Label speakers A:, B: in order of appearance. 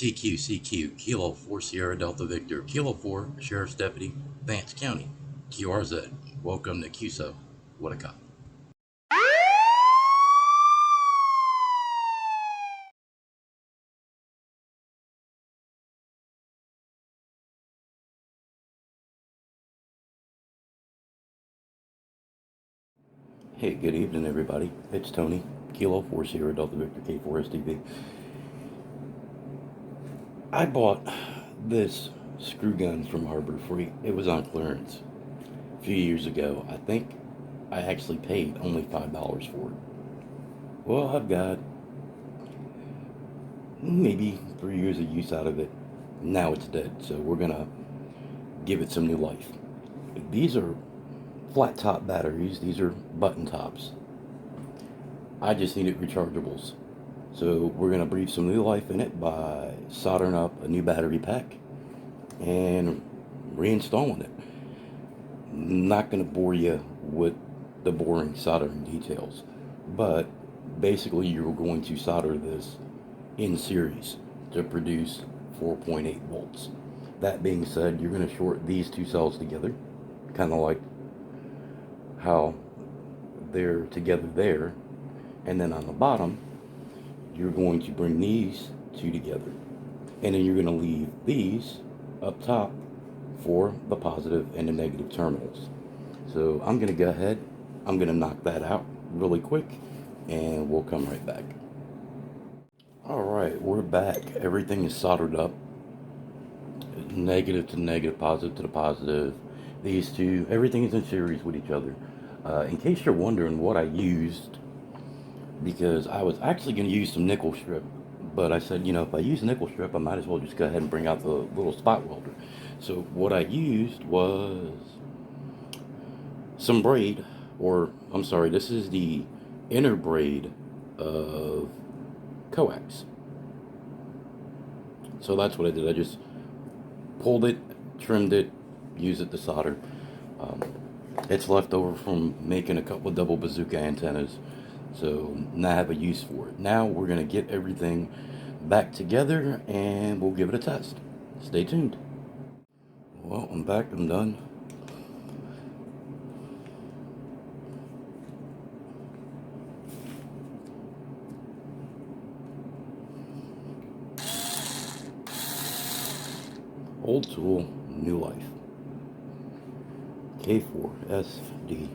A: TQCQ, Kilo 4 Sierra Delta Victor, Kilo 4, Sheriff's Deputy, Vance County, QRZ. Welcome to QSO. What a cop.
B: Hey, good evening, everybody. It's Tony, Kilo 4 Sierra Delta Victor K4SDV. I bought this screw gun from Habor Freight. It was on clearance a few years ago. I think I actually paid only $5 for it. Well, I've got maybe 3 years of use out of it. Now it's dead, so we're gonna give it some new life. These are flat top batteries. These are button tops. I just needed rechargeables. So we're going to breathe some new life in it by soldering up a new battery pack and reinstalling it. Not going to bore you with the boring soldering details, but basically you're going to solder this in series to produce 4.8 volts. That being said, you're going to short these two cells together, kind of like how they're together there, and then on the bottom you're going to bring these two together, and then you're going to leave these up top for the positive and the negative terminals. So I'm going to go ahead, I'm going to knock that out really quick, and we'll come right back. Alright, we're back. Everything is soldered up, negative to negative, positive to the positive. These two, everything is in series with each other. In case you're wondering what I used, because I was actually going to use some nickel strip, but I said, you know, if I use nickel strip, I might as well just go ahead and bring out the little spot welder. So what I used was some braid, or I'm sorry, this is the inner braid of coax. So that's what I did. I just pulled it, trimmed it, used it to solder. It's left over from making a couple of double bazooka antennas, so now I have a use for it. Now we're going to get everything back together and we'll give it a test. Stay tuned. Well, I'm back. I'm done. Old tool, new life. K4SD.